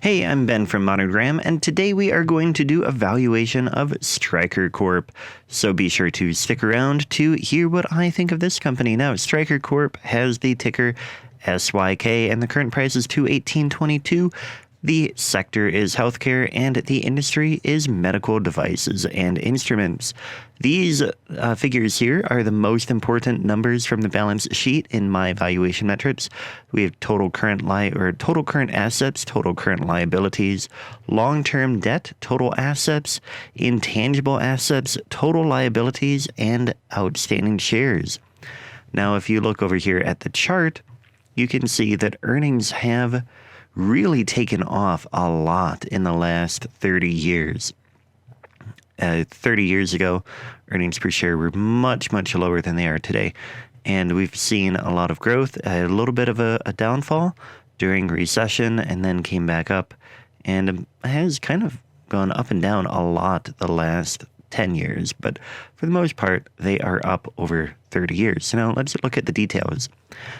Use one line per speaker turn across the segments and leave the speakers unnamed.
Hey, I'm Ben from Monogram, and today we are going to do a valuation of Stryker Corp. So be sure to stick around to hear what I think of this company. Now, Stryker Corp has the ticker SYK, and the current price is $218.22. The sector is healthcare, and the industry is medical devices and instruments. These figures here are the most important numbers from the balance sheet in my valuation metrics. We have total current assets, total current liabilities, long-term debt, total assets, intangible assets, total liabilities, and outstanding shares. Now, if you look over here at the chart, you can see that earnings have really taken off a lot in the last 30 years. 30 years ago, earnings per share were much, much lower than they are today. And we've seen a lot of growth, a little bit of a downfall during recession, and then came back up, and has kind of gone up and down a lot the last 10 years. But for the most part, they are up over 30 years. So now let's look at the details.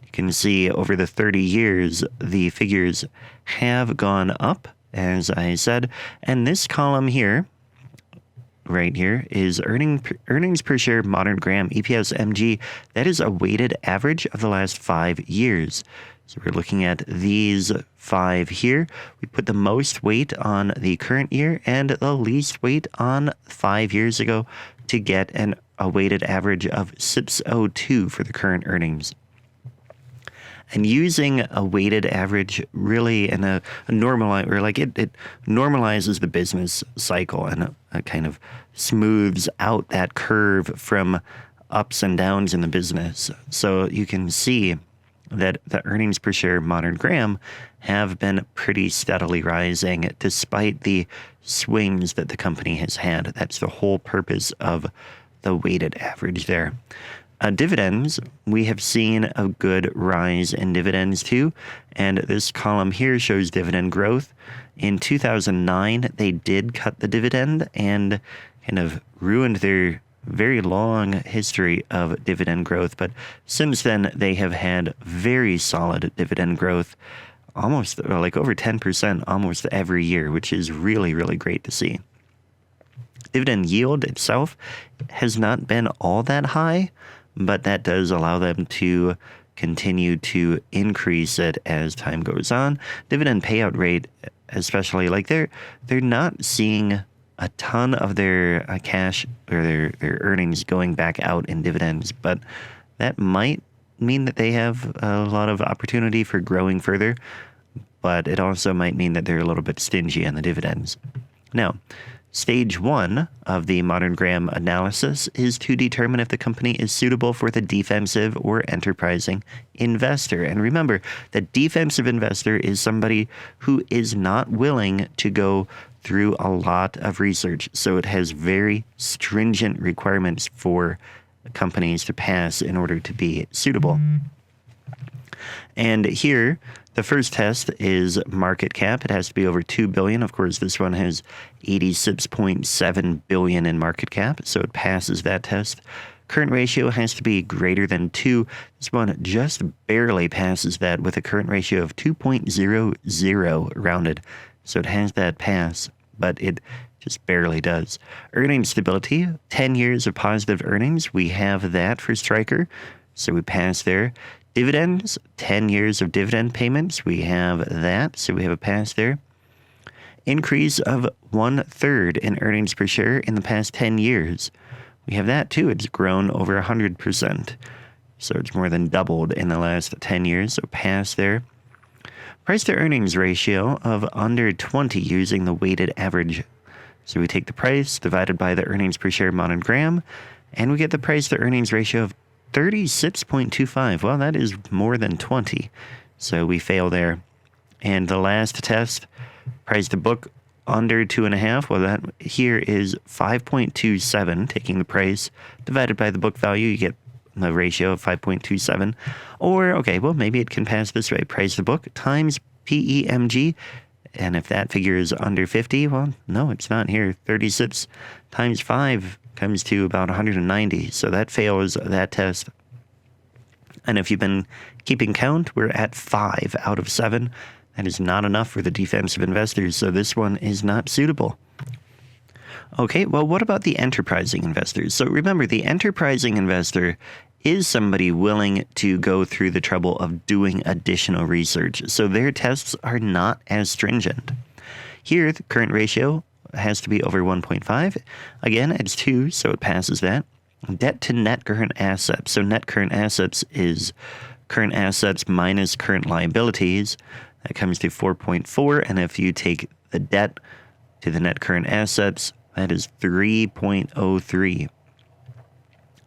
You can see over the 30 years, the figures have gone up, as I said. And this column here, right here, is earnings per share modern gram, EPS MG. That is a weighted average of the last 5 years. So we're looking at these 5 here. We put the most weight on the current year and the least weight on 5 years ago to get a weighted average of 602 for the current earnings. And using a weighted average really in a normalize, or like it normalizes the business cycle and it kind of smooths out that curve from ups and downs in the business. So you can see that the earnings per share modern gram have been pretty steadily rising despite the swings that the company has had. That's the whole purpose of the weighted average there. Dividends, we have seen a good rise in dividends too, and this column here shows dividend growth. In 2009, they did cut the dividend and kind of ruined their very long history of dividend growth, but since then they have had very solid dividend growth, almost like over 10% almost every year, which is really, really great to see. Dividend yield itself has not been all that high, but that does allow them to continue to increase it as time goes on. Dividend payout rate, especially, like they're not seeing a ton of their cash or their earnings going back out in dividends, but that might mean that they have a lot of opportunity for growing further, but it also might mean that they're a little bit stingy on the dividends. Now, Stage 1 of the modern gram analysis is to determine if the company is suitable for the defensive or enterprising investor. And remember, the defensive investor is somebody who is not willing to go through a lot of research. So it has very stringent requirements for companies to pass in order to be suitable. And here, the first test is market cap. It has to be over $2 billion. Of course, this one has $86.7 billion in market cap, so it passes that test. Current ratio has to be greater than 2. This one just barely passes that with a current ratio of 2.00 rounded. So it has that pass, but it just barely does. Earnings stability, 10 years of positive earnings. We have that for Stryker, so we pass there. Dividends, 10 years of dividend payments. We have that, so we have a pass there. Increase of 1/3 in earnings per share in the past 10 years. We have that too. It's grown over 100%. So it's more than doubled in the last 10 years, so pass there. Price to earnings ratio of under 20 using the weighted average. So we take the price divided by the earnings per share modern gram, and we get the price to earnings ratio of 36.25. Well, that is more than 20. So we fail there. And the last test, price to book under 2.5. Well, that here is 5.27. Taking the price divided by the book value, you get the ratio of 5.27. Or, okay, well, maybe it can pass this way. Price to book times PEMG. And if that figure is under 50, well, no, it's not here. 36 times 5 comes to about 190. So that fails that test. And if you've been keeping count, we're at 5 out of 7. That is not enough for the defensive investors, so this one is not suitable. Okay, well, what about the enterprising investors? So remember, the enterprising investor is somebody willing to go through the trouble of doing additional research, so their tests are not as stringent. Here, the current ratio has to be over 1.5. Again, it's 2, so it passes that. Debt to net current assets. So net current assets is current assets minus current liabilities. That comes to 4.4, and if you take the debt to the net current assets, that is 3.03.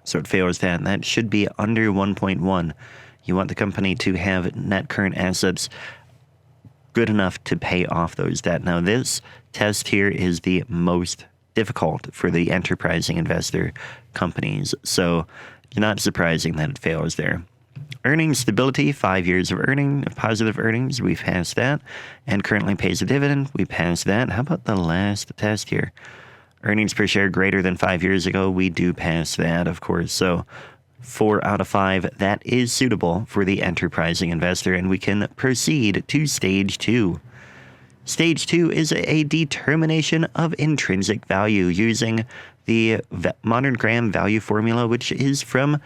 So it fails that. That should be under 1.1. You want the company to have net current assets good enough to pay off those debt. Now, this test here is the most difficult for the enterprising investor companies. So it's not surprising that it fails there. Earnings stability, 5 years of positive earnings, we've passed that. And currently pays a dividend, we passed that. How about the last test here? Earnings per share greater than 5 years ago, we do pass that, of course. So 4 out of 5, that is suitable for the enterprising investor, and we can proceed to stage 2. Stage 2 is a determination of intrinsic value using the modern Graham value formula, which is from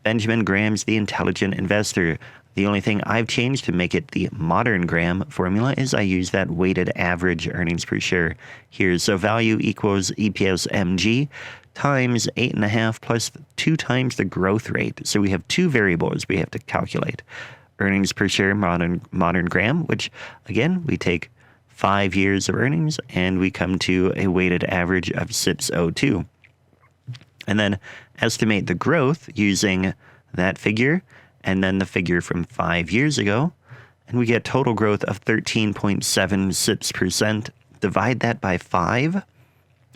Benjamin Graham's The Intelligent Investor. The only thing I've changed to make it the modern Graham formula is I use that weighted average earnings per share here. So value equals EPS MG times 8.5 plus 2 times the growth rate. So we have 2 variables we have to calculate. Earnings per share modern Graham, which again, we take 5 years of earnings and we come to a weighted average of SIPS 02. And then estimate the growth using that figure and then the figure from 5 years ago, and we get total growth of 13.7 SIPS percent. Divide that by 5,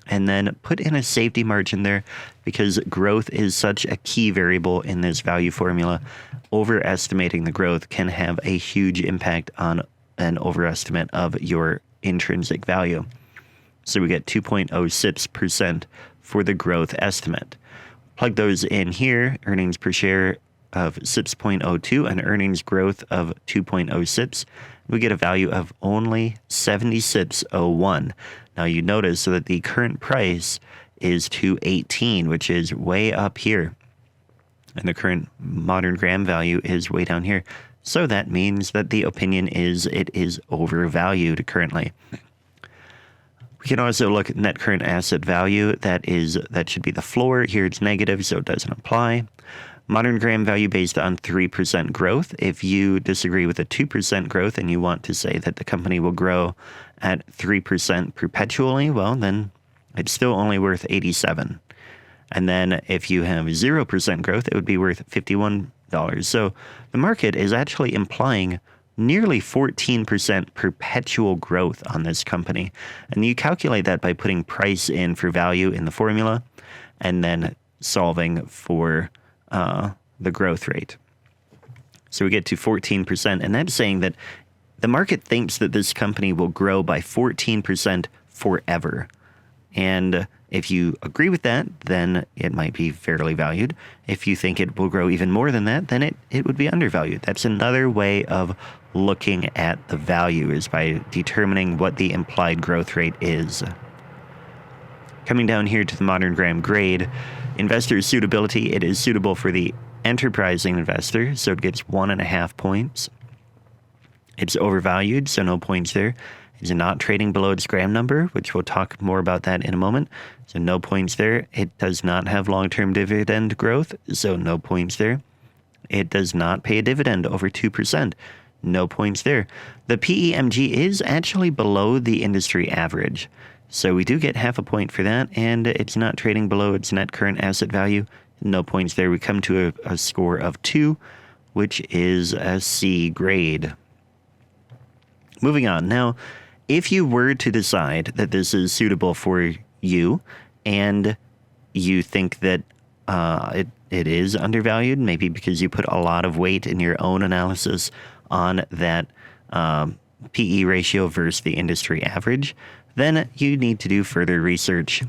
and then put in a safety margin there because growth is such a key variable in this value formula. Overestimating the growth can have a huge impact on an overestimate of your intrinsic value. So we get 2.0 SIPS percent for the growth estimate. Plug those in here, earnings per share of SIPS 0.02 and earnings growth of 2.0 SIPS, we get a value of only 70 SIPS 01. Now you notice that the current price is 218, which is way up here. And the current modern Graham value is way down here. So that means that the opinion is it is overvalued currently. We can also look at net current asset value. That should be the floor. Here it's negative, so it doesn't apply. Modern Graham value based on 3% growth. If you disagree with the 2% growth and you want to say that the company will grow at 3% perpetually, well, then it's still only worth 87. And then if you have 0% growth, it would be worth $51. So the market is actually implying nearly 14% perpetual growth on this company. And you calculate that by putting price in for value in the formula and then solving for the growth rate. So we get to 14%, and that's saying that the market thinks that this company will grow by 14% forever. And if you agree with that, then it might be fairly valued. If you think it will grow even more than that, then it would be undervalued. That's another way of looking at the value, is by determining what the implied growth rate is. Coming down here to the modern Graham grade, investor suitability, it is suitable for the enterprising investor, so it gets 1.5 points. It's overvalued, so no points there. It's not trading below its Graham number, which we'll talk more about that in a moment, so no points there. It does not have long-term dividend growth, so no points there. It does not pay a dividend over 2%. No points there. The PEMG is actually below the industry average. So we do get 0.5 point for that, and it's not trading below its net current asset value. No points there. We come to a score of 2, which is a C grade. Moving on. Now, if you were to decide that this is suitable for you, and you think that it is undervalued, maybe because you put a lot of weight in your own analysis on that PE ratio versus the industry average, then you need to do further research.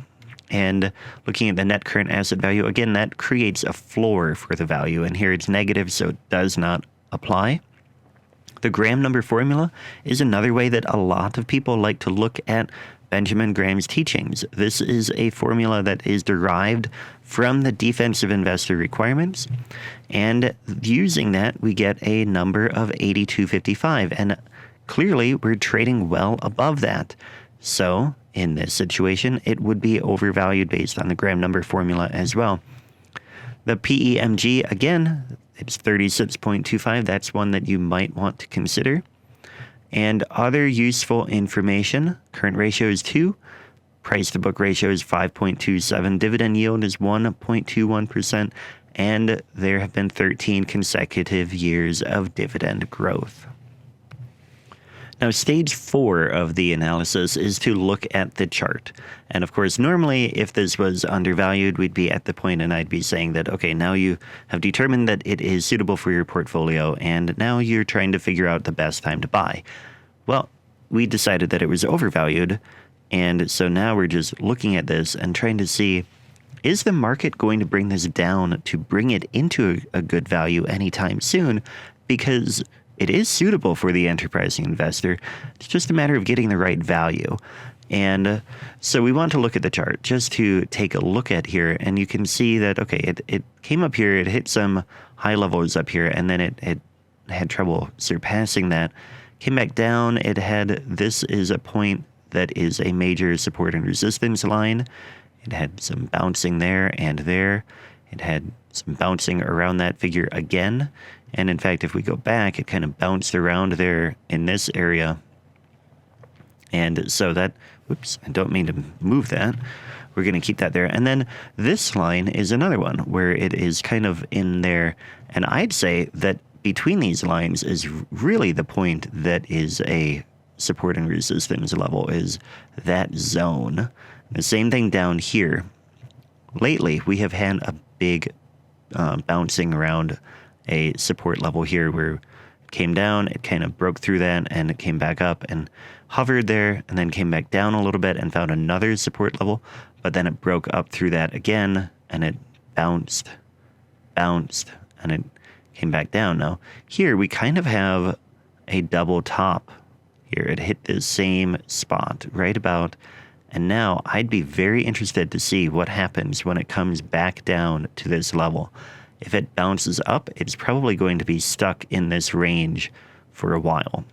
And looking at the net current asset value, again, that creates a floor for the value. And here it's negative, so it does not apply. The Graham number formula is another way that a lot of people like to look at Benjamin Graham's teachings. This is a formula that is derived from the defensive investor requirements, and using that, we get a number of 82.55, and clearly we're trading well above that. So in this situation, it would be overvalued based on the Graham number formula as well. The PEMG, again, it's 36.25. That's one that you might want to consider. And other useful information, current ratio is 2, price to book ratio is 5.27, dividend yield is 1.21%, and there have been 13 consecutive years of dividend growth. Now, stage 4 of the analysis is to look at the chart. And of course, normally, if this was undervalued, we'd be at the point and I'd be saying that, okay, now you have determined that it is suitable for your portfolio, and now you're trying to figure out the best time to buy. Well, we decided that it was overvalued, and so now we're just looking at this and trying to see, is the market going to bring this down to bring it into a good value anytime soon? Because it is suitable for the enterprising investor. It's just a matter of getting the right value. And so we want to look at the chart just to take a look at here. And you can see that, okay, it came up here, it hit some high levels up here, and then it had trouble surpassing that. Came back down, it had, this is a point that is a major support and resistance line. It had some bouncing there and there. It had some bouncing around that figure again. And in fact, if we go back, it kind of bounced around there in this area. And so that, whoops, I don't mean to move that. We're going to keep that there. And then this line is another one where it is kind of in there. And I'd say that between these lines is really the point that is a support and resistance level, is that zone. The same thing down here. Lately, we have had a big bouncing around a support level here where it came down, it kind of broke through that, and it came back up and hovered there, and then came back down a little bit and found another support level, but then it broke up through that again, and it bounced, and it came back down. Now, here we kind of have a double top here. It hit the same spot right about, and now I'd be very interested to see what happens when it comes back down to this level. If it bounces up, it's probably going to be stuck in this range for a while.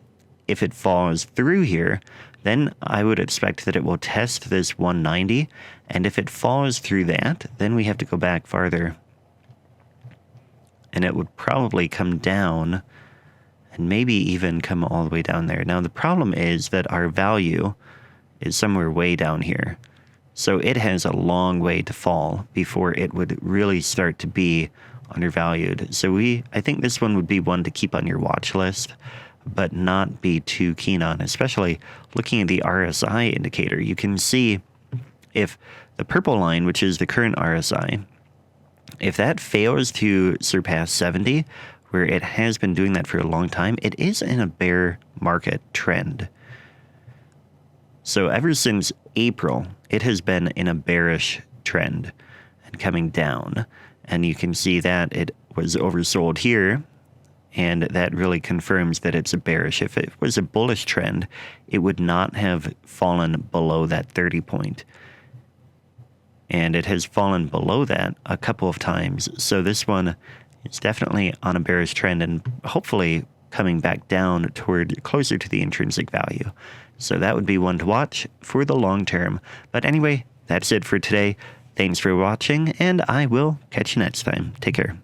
If it falls through here, then I would expect that it will test this 190. And if it falls through that, then we have to go back farther. And it would probably come down and maybe even come all the way down there. Now, the problem is that our value is somewhere way down here. So it has a long way to fall before it would really start to be undervalued. So I think this one would be one to keep on your watch list, but not be too keen on, especially looking at the RSI indicator. You can see if the purple line, which is the current RSI, if that fails to surpass 70, where it has been doing that for a long time, it is in a bear market trend. So ever since April, it has been in a bearish trend and coming down. And you can see that it was oversold here, and that really confirms that it's a bearish. If it was a bullish trend, it would not have fallen below that 30 point. And it has fallen below that a couple of times. So this one is definitely on a bearish trend and hopefully coming back down toward closer to the intrinsic value. So that would be one to watch for the long term. But anyway, that's it for today. Thanks for watching, and I will catch you next time. Take care.